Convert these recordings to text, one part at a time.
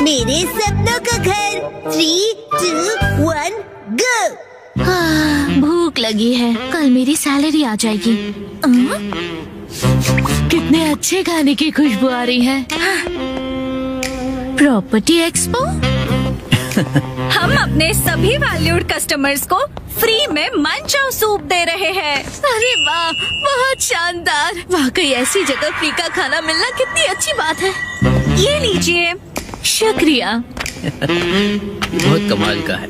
मेरे सपनों का घर। 3, 2, 1 गो। भूख लगी है, कल मेरी सैलरी आ जाएगी। कितने अच्छे खाने की खुशबू आ रही है। Property expo. हम अपने सभी वैल्यूड कस्टमर्स को फ्री में मनचाओ सूप दे रहे हैं। अरे वाह, बहुत शानदार। वाकई ऐसी जगह फ्री का खाना मिलना कितनी अच्छी बात है। ये लीजिए। शुक्रिया। बहुत कमाल का है।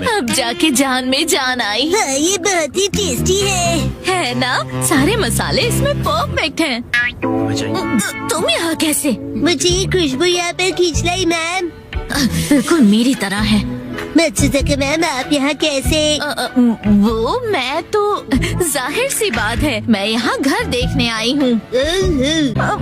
अब जाके जान में जान आई। हाँ, ये बहुत ही टेस्टी है ना? सारे मसाले इसमें परफेक्ट हैं। तुम यहाँ कैसे? मुझे ये खुशबू यहाँ पर खींच लाई मैम। बिल्कुल मेरी तरह है। मत्सुज़ाका मैम, आप यहाँ कैसे? वो मैं तो जाहिर सी बात है, मैं यहाँ घर देखने आई हूँ।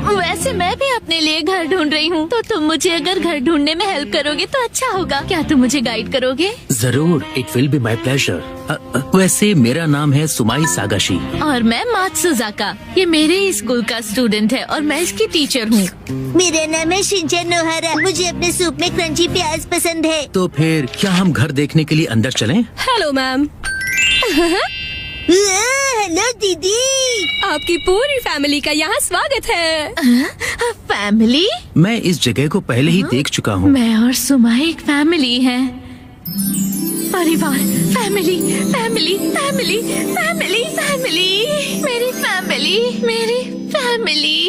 वैसे मैं भी अपने लिए घर ढूंढ रही हूँ, तो तुम मुझे अगर घर ढूंढने में हेल्प करोगे तो अच्छा होगा। क्या तुम मुझे गाइड करोगे? जरूर, it will be my pleasure. वैसे मेरा नाम है सुमाई सागाशी। और मैं मात्सुज़ाका। ये मेरे ही स्कूल का स्टूडेंट है और मैं इसकी टीचर हूँ। मेरा नाम है शिनचैन नोहारा। मुझे अपने सूप में क्रंची प्याज पसंद है। तो फिर क्या हम घर देखने के लिए अंदर चलें? Hello ma'am. हेलो दीदी। आपकी पूरी फैमिली का यहाँ स्वागत है। फैमिली? मैं इस जगह को पहले ही देख चुका हूँ। मैं और सुमाई एक फैमिली है। परिवार, family, family, family, family, family, मेरी फैमिली।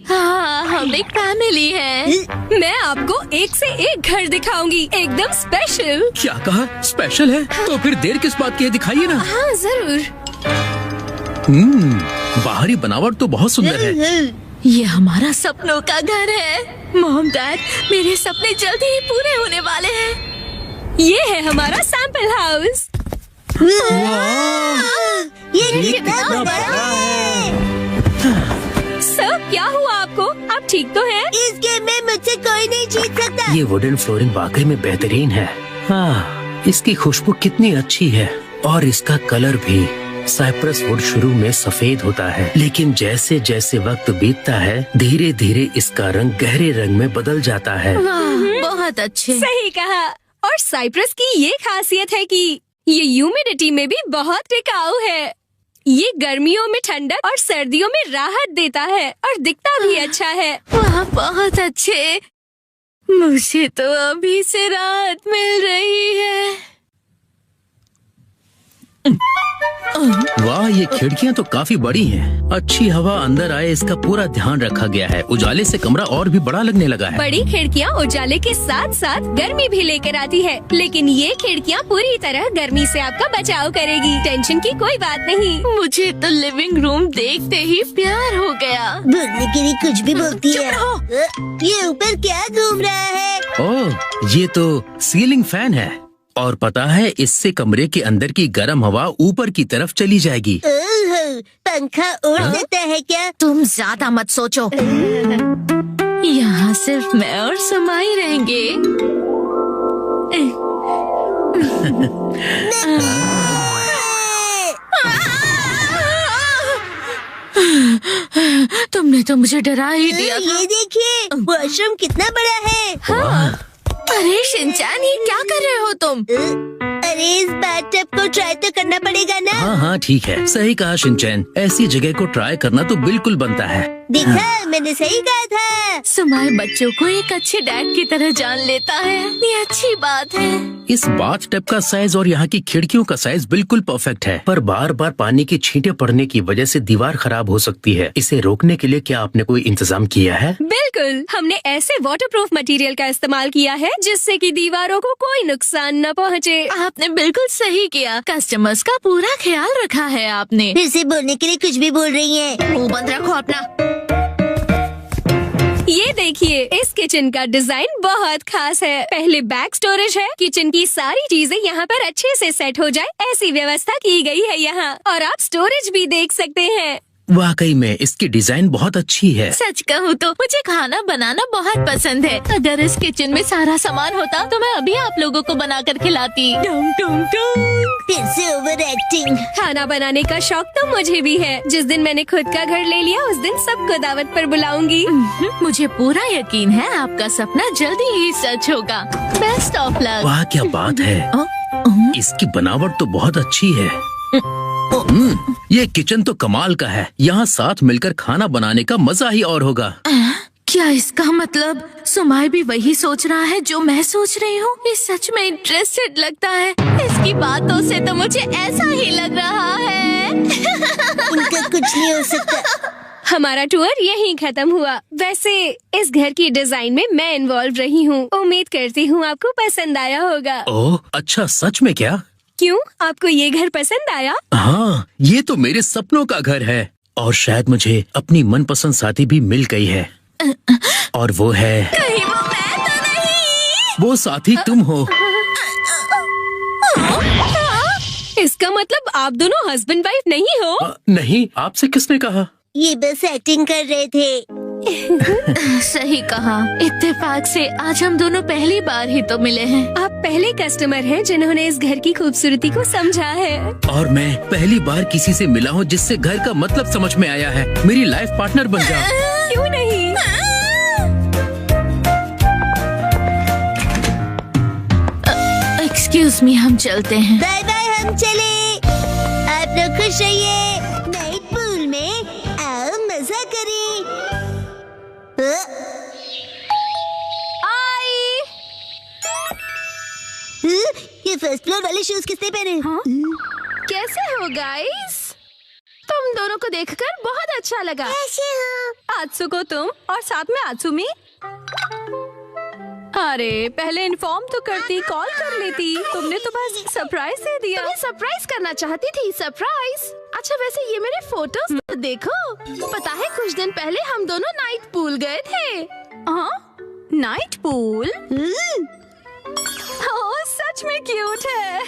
हाँ, हम एक फैमिली है। मैं आपको एक से एक घर दिखाऊंगी, एकदम स्पेशल। क्या कहा? स्पेशल है? तो फिर देर किस बात की है, दिखाइए ना। हाँ जरूर। बाहरी बनावट तो बहुत सुंदर है। ये हमारा सपनों का घर है। मॉम डैड, मेरे सपने जल्दी ही पूरे होने वाले हैं। ये है हमारा सैंपल हाउस। ये कितना बड़ा है। सर, क्या हुआ आपको? आप ठीक तो हैं? इस गेम में मुझसे कोई नहीं जीत सकता। ये वुडन फ्लोरिंग वाकई में बेहतरीन है। हाँ, इसकी खुशबू कितनी अच्छी है और इसका कलर भी। साइप्रस वुड शुरू में सफेद होता है, लेकिन जैसे जैसे वक्त बीतता है धीरे धीरे इसका रंग गहरे रंग में बदल जाता है। वाह, बहुत अच्छे। सही कहा। और साइप्रस की ये खासियत है कि ये ह्यूमिडिटी में भी बहुत टिकाऊ है। ये गर्मियों में ठंडक और सर्दियों में राहत देता है और दिखता भी अच्छा है। वाह, बहुत अच्छे। मुझे तो अभी से राहत मिल रही है। वाह, ये खिड़कियाँ तो काफी बड़ी हैं। अच्छी हवा अंदर आए इसका पूरा ध्यान रखा गया है। उजाले से कमरा और भी बड़ा लगने लगा है। बड़ी खिड़कियाँ उजाले के साथ साथ गर्मी भी लेकर आती है, लेकिन ये खिड़कियाँ पूरी तरह गर्मी से आपका बचाव करेगी। टेंशन की कोई बात नहीं। मुझे तो लिविंग रूम देखते ही प्यार हो गया। बोलने के लिए कुछ भी बोलती चुप है। रहो। ये ऊपर क्या घूम रहा है? ओह, ये तो सीलिंग फैन है और पता है इससे कमरे के अंदर की गर्म हवा ऊपर की तरफ चली जाएगी। ओह, पंखा उड़ सकता है क्या? तुम ज्यादा मत सोचो। यहाँ सिर्फ मैं और सुमाई रहेंगे। तुमने तो मुझे डरा ही दिया था। ये देखिए, वॉशरूम कितना बड़ा है। हाँ। अरे शिनचैन, ये क्या कर रहे हो तुम? अरे इस बाथटब को ट्राई तो करना पड़ेगा ना। हाँ हाँ ठीक है, सही कहा शिनचैन। ऐसी जगह को ट्राई करना तो बिल्कुल बनता है। देखा, मैंने सही कहा था। सुमाई बच्चों को एक अच्छे डैड की तरह जान लेता है। ये अच्छी बात है। इस बाथ टब का साइज और यहाँ की खिड़कियों का साइज बिल्कुल परफेक्ट है, पर बार बार पानी की छींटे पड़ने की वजह से दीवार खराब हो सकती है। इसे रोकने के लिए क्या आपने कोई इंतजाम किया है? बिल्कुल, हमने ऐसे वाटरप्रूफ मटेरियल का इस्तेमाल किया है जिससे कि दीवारों को कोई नुकसान न पहुँचे। आपने बिल्कुल सही किया। कस्टमर्स का पूरा ख्याल रखा है आपने। फिर से बोलने के लिए कुछ भी बोल रही है। मुंह बंद रखो अपना। ये देखिए, इस किचन का डिजाइन बहुत खास है। पहले बैक स्टोरेज है, किचन की सारी चीजें यहाँ पर अच्छे से सेट हो जाए ऐसी व्यवस्था की गई है यहाँ। और आप स्टोरेज भी देख सकते हैं। वाकई में इसकी डिजाइन बहुत अच्छी है। सच कहूँ तो मुझे खाना बनाना बहुत पसंद है। अगर इस किचन में सारा सामान होता तो मैं अभी आप लोगों को बनाकर खिलाती। टुम टुम टुम। फिर से ओवर एक्टिंग। खाना बनाने का शौक तो मुझे भी है। जिस दिन मैंने खुद का घर ले लिया उस दिन सबको दावत पर बुलाऊंगी। मुझे पूरा यकीन है आपका सपना जल्दी ही सच होगा। Best of luck. वाह क्या बात है, इसकी बनावट तो बहुत अच्छी है। ये किचन तो कमाल का है। यहाँ साथ मिलकर खाना बनाने का मजा ही और होगा। क्या इसका मतलब सुमाई भी वही सोच रहा है जो मैं सोच रही हूँ? ये सच में इंटरेस्टेड लगता है। इसकी बातों से तो मुझे ऐसा ही लग रहा है। उनका कुछ नहीं हो सकता। हमारा टूर यहीं खत्म हुआ। वैसे इस घर की डिजाइन में मैं इन्वॉल्व रही हूँ। उम्मीद करती हूँ आपको पसंद आया होगा। ओह अच्छा, सच में क्या? क्यों, आपको ये घर पसंद आया? हाँ, ये तो मेरे सपनों का घर है और शायद मुझे अपनी मनपसंद साथी भी मिल गई है। और वो है, कहीं वो मैं तो नहीं? वो साथी तुम हो। इसका मतलब आप दोनों हस्बैंड वाइफ नहीं हो? नहीं, आपसे किसने कहा? ये बस एक्टिंग कर रहे थे। सही कहा। इत्तेफाक से आज हम दोनों पहली बार ही तो मिले हैं। आप पहले कस्टमर हैं जिन्होंने इस घर की खूबसूरती को समझा है। और मैं पहली बार किसी से मिला हूँ जिससे घर का मतलब समझ में आया है। मेरी लाइफ पार्टनर बन जाओ। क्यों नहीं? एक्सक्यूज मी, हम चलते हैं। बाय बाय, हम चले। आप लोग खुश रहिए। नाइट पूल में आओ मजा करें। ये फर्स्ट फ्लोर वाले शूज किसने पहने? कैसे हो गाइस? तुम दोनों को देखकर बहुत अच्छा लगा। कैसे हो? आत्सुको तुम और साथ में आत्सुमी। अरे पहले इन्फॉर्म तो करती, कॉल कर लेती। तुमने तो बस सरप्राइज दे दिया। तुम्हें सरप्राइज करना चाहती थी। सरप्राइज? अच्छा वैसे ये मेरे फोटोज तो देखो। पता है कुछ दिन पहले हम दोनों नाइट पूल गए थे। हाँ, नाइट पूल? ओह सच में क्यूट है।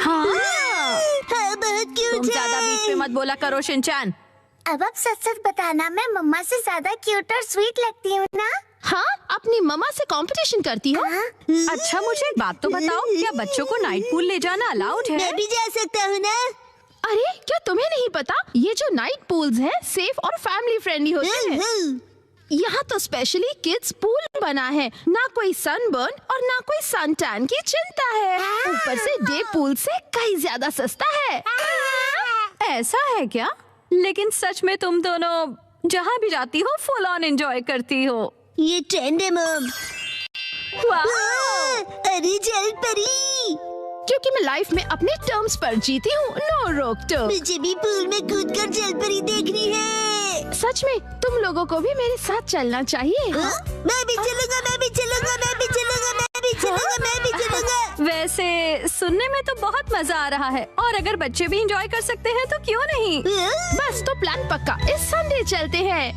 हाँ, हाँ बहुत क्यूट तुम ज्यादा बीच में मत बोला करो शिनचैन। अब आप सच सच बताना, मैं मम्मा से ज्यादा क्यूट और स्वीट लगती हूँ ना? हाँ, अपनी मम्मा से कंपटीशन करती हो? अच्छा मुझे एक बात तो बताओ, क्या बच्चों को नाइट पूल ले जाना अलाउड है? मैं भी जा सकता हूँ ना? अरे क्या तुम्हें नहीं पता, ये जो नाइट पूल्स हैं सेफ और फैमिली फ्रेंडली होते हैं। यहाँ तो स्पेशली किड्स पूल बना है। ना कोई सनबर्न और ना कोई सन टैन की चिंता है। ऊपर से डे पूल से कहीं ज्यादा सस्ता है। ऐसा है क्या? लेकिन सच में तुम दोनों जहाँ भी जाती हो फुल ऑन एंजॉय करती हो। ये ट्रेंड है मॉम। वाह! अरे जल परी, क्योंकि मैं लाइफ में अपने टर्म्स पर जीती हूँ। नो रोक टोक। मुझे भी पूल में कूदकर जल परी देखनी है। सच में तुम लोगों को भी मेरे साथ चलना चाहिए। मैं भी चलूंगा, मैं भी चलूंगा, मैं भी चलूंगा, मैं भी चलूंगा, मैं भी चलूंगा। वैसे सुनने में तो बहुत मजा आ रहा है और अगर बच्चे भी एंजॉय कर सकते हैं तो क्यों नहीं? बस तो प्लान पक्का, इस संडे चलते हैं।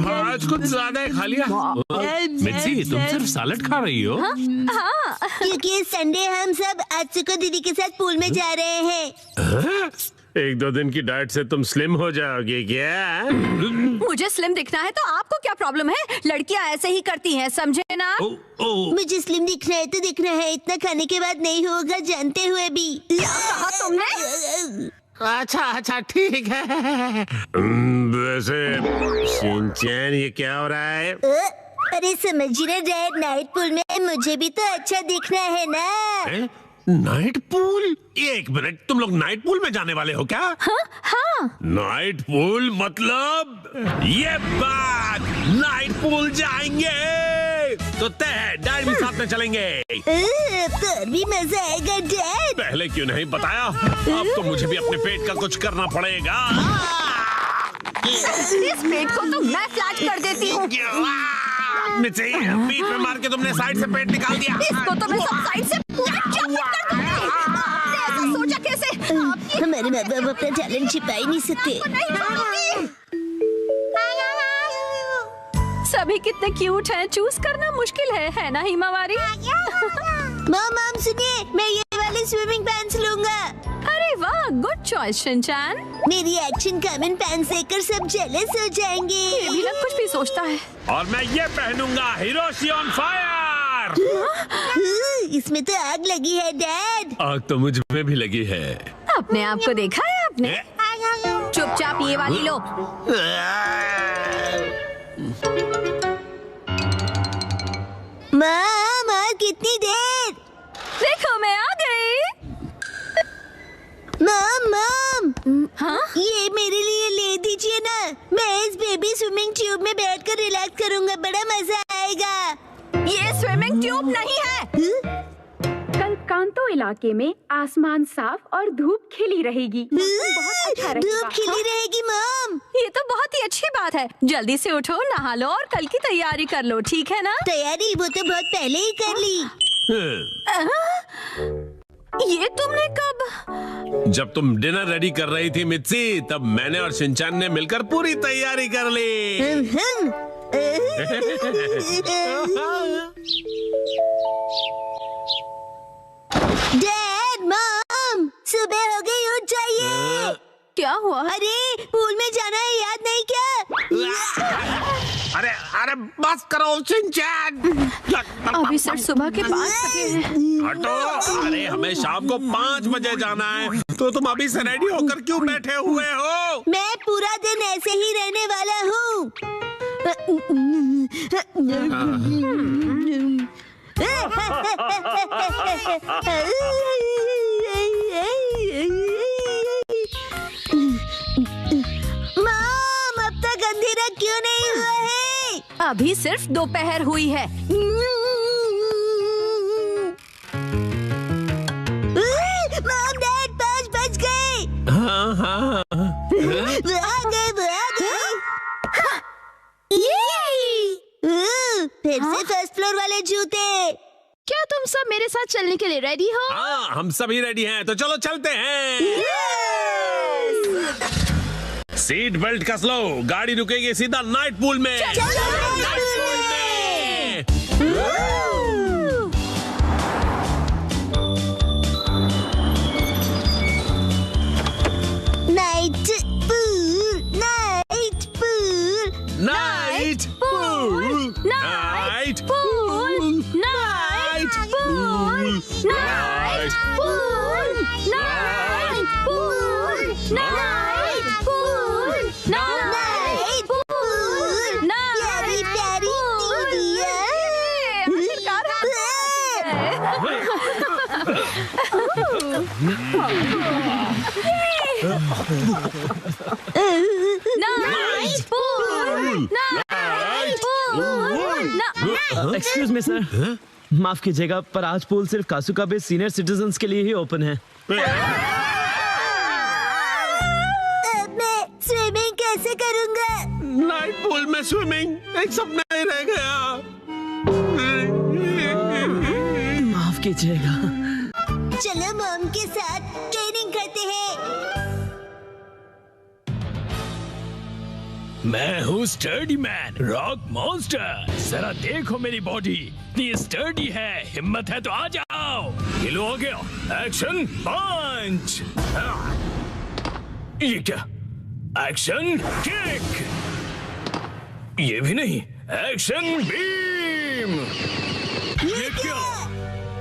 आज कुछ ज्यादा ही खा लिया। मिर्ची, तुम सिर्फ सैलेड खा रही हो? क्योंकि संडे हम सब आत्सुको दीदी के साथ पूल में जा रहे हैं। एक दो दिन की डाइट से तुम स्लिम हो जाओगे क्या? मुझे स्लिम दिखना है तो आपको क्या प्रॉब्लम है? लड़कियां ऐसे ही करती हैं, समझे ना? मुझे स्लिम दिखना है तो दिखना है, इतना खाने के बाद नहीं होगा जानते हुए भी। कहा तुमने? अच्छा ठीक है। वैसे शिनचैन, ये क्या हो रहा है? अरे समझिए ना डैड, नाइट पूल में मुझे भी तो अच्छा दिखना है ना। Night pool? एक मिनट, तुम लोग नाइट पूल में जाने वाले हो क्या? हाँ। नाइट पूल मतलब ये बात, नाइट पूल जाएंगे तो तय है, डैड भी साथ में चलेंगे। तो भी मजा आएगा डैड। पहले क्यों नहीं बताया? अब तो मुझे भी अपने पेट का कुछ करना पड़ेगा। इस पेट को तो मैं फ्लैट कर देती हूँ। मिर्ची, बीच में मार के तुमने साइड से पेट निकाल दिया। इसको तो मैं सब साइड से कर दूंगी। आपने ऐसा सोचा कैसे? हमारे माँ बाप अपना टैलेंट छिपा ही नहीं सकते। सभी कितने क्यूट हैं, चूज करना मुश्किल है ना हिमावारी? मॉम सुनिए, मैं ये वाले वाले स्विमिंग पैंट्स लूंगा। अरे वाह, गुड चॉइस शिनचैन। मेरी एक्शन कमिंग पैंट्स देखकर सब जेलस हो जाएंगे। ये भी ना कुछ भी सोचता है। और मैं ये पहनूंगा, हिरोशी ऑन फायर। इसमें तो आग लगी है डैड। आग तो मुझ में भी लगी है। अपने आप को देखा है आपने? चुपचाप ये वाली लो। माँ कितनी देर? देखो मैं आ गई। माम हाँ? ये मेरे लिए ले दीजिए ना। मैं इस बेबी स्विमिंग ट्यूब में बैठकर रिलैक्स करूंगा, बड़ा मजा आएगा। ये स्विमिंग ट्यूब नहीं है। कल कांतो इलाके में आसमान साफ और धूप खिली रहेगी। मौसम बहुत अच्छा रहेगा। धूप खिली रहेगी माम। ये तो बहुत ही अच्छी बात है। जल्दी से उठो, नहा लो और कल की तैयारी कर लो, ठीक है ना? तैयारी वो तो बहुत पहले ही कर ली। ये तुमने कब? जब तुम डिनर रेडी कर रही थी मित्सी, तब मैंने और शिनचैन ने मिलकर पूरी तैयारी कर ली। डैड मॉम सुबह हो गई, उठ जाइए। क्या हुआ? अरे पूल में जाना है, याद नहीं क्या? अरे अरे बस करो शिनचैन। अभी सिर्फ सुबह के 5 बजे हैं। हटो। अरे हमें शाम को 5 बजे जाना है, तो तुम अभी से रेडी होकर क्यों बैठे हुए हो? मैं पूरा दिन ऐसे ही रहने वाला हूँ। माम अब तक अंधेरा क्यों नहीं हुआ है? अभी सिर्फ दोपहर हुई है। माम डैड 5 बज गए। हाँ हाँ। वो आ गए। फिर से फर्स्ट फ्लोर वाले जूते। क्या तुम सब मेरे साथ चलने के लिए रेडी हो? हाँ हम सभी रेडी हैं, तो चलो चलते हैं। सीट बेल्ट कस लो, गाड़ी रुकेगी सीधा नाइट पूल में। Night pool. Night pool, night pool, night pool, night pool, night pool, night pool, night pool. प्यारी प्यारी एक्सक्यूज मी सर, माफ कीजिएगा पर आज पूल सिर्फ कासुका बे सीनियर सिटीजन्स के लिए ही ओपन है। अब मैं स्विमिंग कैसे करूंगा? नाइट पूल में स्विमिंग एक सपना ही रह गया। माफ कीजिएगा। चलो मॉम के साथ ट्रेनिंग करते हैं। मैं हूँ स्टर्डी मैन, रॉक मॉन्स्टर। जरा देखो मेरी बॉडी इतनी स्टर्डी है, हिम्मत है तो आ जाओ। किलो हो गया, एक्शन पंच। ये क्या? Action kick. ये भी नहीं, एक्शन बीम। ये क्या?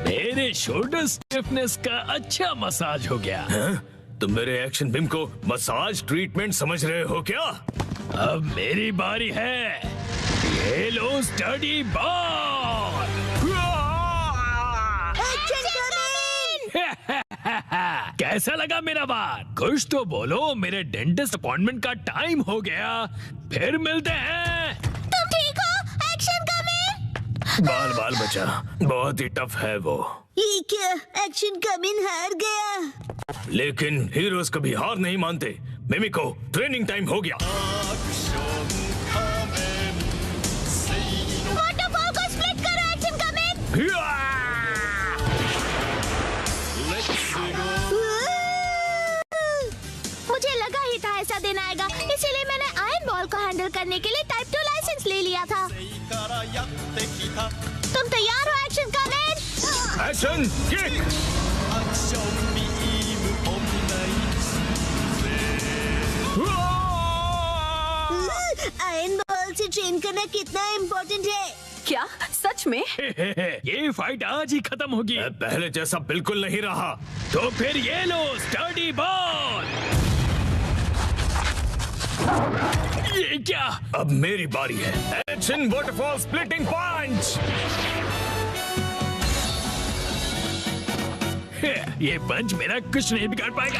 मेरे शोल्डर स्टिफनेस का अच्छा मसाज हो गया। तुम मेरे एक्शन बीम को मसाज ट्रीटमेंट समझ रहे हो क्या? अब मेरी बारी है, ये लो स्टडी बॉल। कैसा लगा मेरा बार? कुछ तो बोलो, मेरे डेंटिस्ट अपॉइंटमेंट का टाइम हो गया, फिर मिलते हैं। तुम ठीक हो? Action coming. बाल बाल बचा, बहुत ही टफ है वो। ये क्या? एक्शन कमिंग हार गया। लेकिन हीरोज कभी हार नहीं मानते। मिमिको, ट्रेनिंग टाइम हो गया। वाटरफॉल को स्प्लिट करो, एक्शन कमिंग। मुझे लगा ही था ऐसा दिन आएगा, इसीलिए मैंने आयरन बॉल को हैंडल करने के लिए टाइप 2 लाइसेंस ले लिया था। तुम तैयार हो action coming? Action kick. Iron ball से ट्रेन करना कितना इम्पोर्टेंट है। क्या सच में? ये फाइट आज ही खत्म होगी। पहले जैसा बिल्कुल नहीं रहा। तो फिर ये लो स्टडी बॉल। ये क्या? अब मेरी बारी है। एक्शन वाटरफॉल स्प्लिटिंग पंच। ये पंच मेरा कुछ नहीं बिगाड़ पाएगा।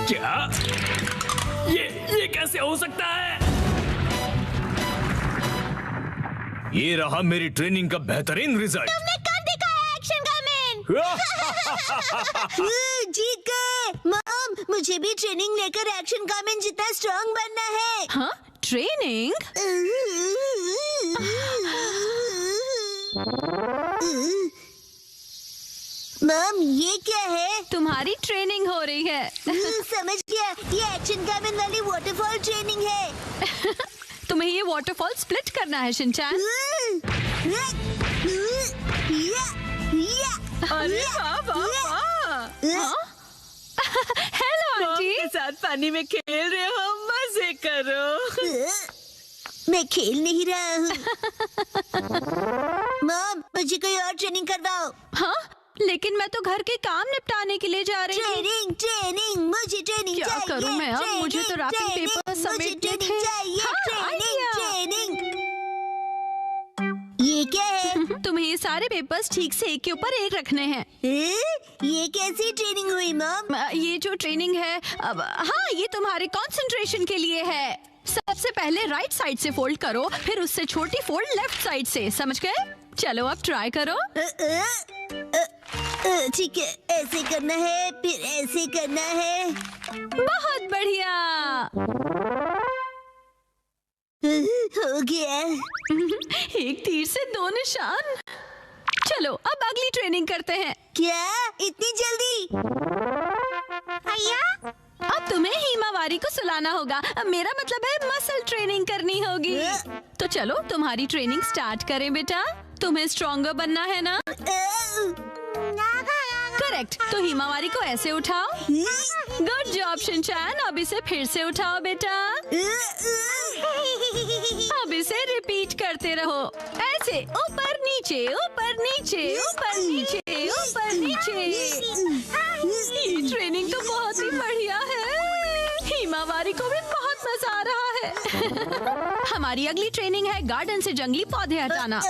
क्या? ये कैसे हो सकता है? ये रहा मेरी ट्रेनिंग का बेहतरीन रिजल्ट। तुमने कर दिखाया एक्शन कामेन। जीत गए। मॉम, मुझे भी ट्रेनिंग लेकर एक्शन कामेन जितना स्ट्रांग बनना है। हाँ, ट्रेनिंग? मॉम, ये क्या है? तुम्हारी ट्रेनिंग हो रही है। समझ गया, ये एक्शन कामेन वाली वाटरफॉल ट्रेनिंग है। तुम्हें ये वाटरफॉल स्प्लिट करना है शिनचैन। अरे वाह वाह वाह। Hello aunty. के साथ पानी में खेल रहे हो, मजे करो। मैं खेल नहीं रहा हूँ। मॉम, मुझे कोई और ट्रेनिंग करवाओ। हाँ, लेकिन मैं तो घर के काम निपटाने के लिए जा रही हूँ। ट्रेनिंग, मुझे ट्रेनिंग क्या चाहिए। करूँ मैं अब? मुझे तो रैपिंग ट्रेनिंग, पेपर मुझे समेटने ट्रेनिंग थे। चाहिए। हाँ, ट्रेनिंग। ये क्या है? तुम्हें ये सारे पेपर्स ठीक से एक के ऊपर एक रखने हैं। ये कैसी ट्रेनिंग हुई मॉम? ये जो ट्रेनिंग है, अब हाँ, ये तुम्हारे कंसंट्रेशन के लिए है। सबसे पहले राइट साइड से फोल्ड करो, फिर उससे छोटी फोल्ड लेफ्ट साइड से। समझ गए? चलो अब ट्राई करो। ठीक है, ऐसे करना है, फिर ऐसे करना है। बहुत बढ़िया। हो गया। एक तीर से दो निशान। चलो अब अगली ट्रेनिंग करते हैं। क्या इतनी जल्दी? भैया, अब तुम्हें हिमावारी को सुलाना होगा। अब मेरा मतलब है मसल ट्रेनिंग करनी होगी। तो चलो तुम्हारी ट्रेनिंग स्टार्ट करें बेटा। तुम्हें स्ट्रॉन्गर बनना है ना? करेक्ट। तो हिमावारी को ऐसे उठाओ। Good job Shinchan. अब इसे फिर से उठाओ बेटा। अब इसे रिपीट करते रहो। ऐसे ऊपर नीचे ऊपर नीचे ऊपर नीचे ऊपर नीचे। ये ट्रेनिंग तो बहुत ही बढ़िया है। हिमावारी को भी बहुत मजा आ रहा है। हमारी अगली ट्रेनिंग है गार्डन से जंगली पौधे हटाना।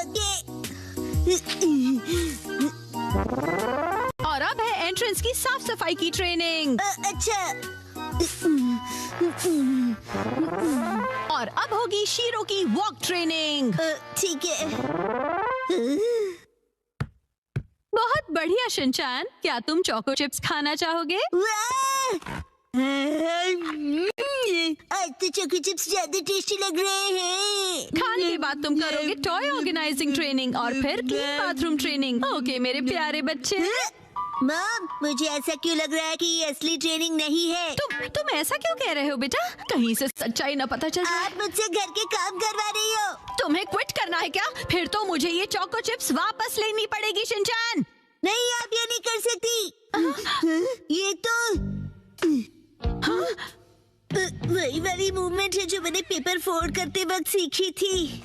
और अब है एंट्रेंस की साफ सफाई की ट्रेनिंग। अच्छा। और अब होगी शीरो की वॉक ट्रेनिंग। ठीक है। बहुत बढ़िया शिनचैन। क्या तुम चोको चिप्स खाना चाहोगे? आज तो चोको चिप्स ज्यादा टेस्टी लग रहे हैं। खाने के बाद तुम करोगे टॉय ऑर्गेनाइजिंग ट्रेनिंग और फिर क्लीन बाथरूम ट्रेनिंग। ओके मेरे प्यारे बच्चे। मॉम, मुझे ऐसा क्यों लग रहा है कि ये असली ट्रेनिंग नहीं है? तुम ऐसा क्यों कह रहे हो बेटा? कहीं से सच्चाई न पता चल जाए। आप मुझसे घर के काम करवा रही हो। तुम्हें क्विट करना है क्या? फिर तो मुझे ये चोको चिप्स वापस लेनी पड़ेगी शिनचैन। नहीं, आप ये नहीं कर सकती। ये तो वही वाली मूवमेंट है जो मैंने पेपर फोल्ड करते वक्त सीखी थी।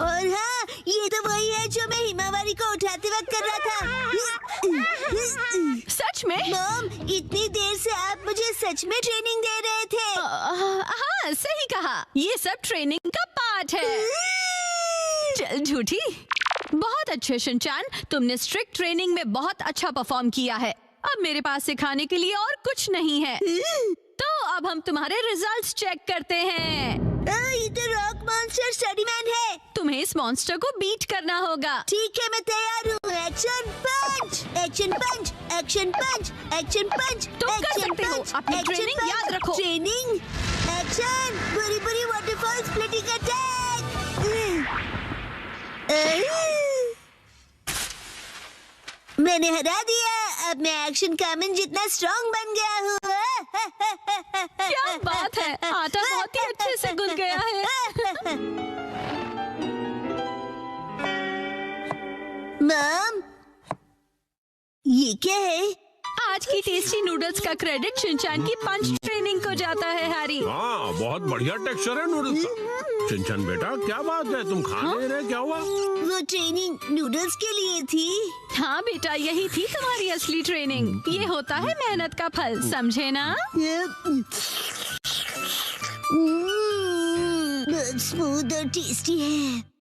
और हाँ, ये तो वही है जो मैं हिमावारी को उठाते वक्त कर रहा था। सच में? मॉम, इतनी देर से आप मुझे सच में ट्रेनिंग दे रहे थे। हाँ, सही कहा। ये सब ट्रेनिंग का पार्ट है। चल झूठी। बहुत अच्छे शिनचैन, तुमने स्ट्रिक्ट ट्रेनिंग में बहुत अच्छा परफॉर्म किया है। अब मेरे पास सिखाने के लिए और कुछ नहीं है। तो अब हम तुम्हारे रिजल्ट्स चेक करते हैं। ये तो रॉक मॉन्स्टर स्टडी मैन है। तुम्हें इस मॉन्स्टर को बीट करना होगा। ठीक है, मैं तैयार हूँ। एक्शन पंच, एक्शन पंच, एक्शन पंच, एक्शन पंच। तुम कर सकते हो। अपनी ट्रेनिंग याद रखो। ट्रेनिंग, एक्शन, बुरी बुरी वाटरफॉल स्प्लिटिंग अटैक। मैंने हरा दिया। अब मैं एक्शन कामेन जितना स्ट्रांग बन गया हूँ। क्या बात है, आटा बहुत ही अच्छे से गुल गया है। मम, ये क्या है? आज की टेस्टी नूडल्स का क्रेडिट शिनचान की पंच ट्रेनिंग को जाता है हैरी। हाँ, बहुत बढ़िया टेक्सचर है नूडल्स का। चिंचन बेटा, क्या बात है, तुम खा नहीं रहे, क्या हुआ? वो ट्रेनिंग नूडल्स के लिए थी। हाँ बेटा, यही थी तुम्हारी असली ट्रेनिंग। ये होता है मेहनत का फल, समझे ना? बहुत स्मूथ और टेस्टी है।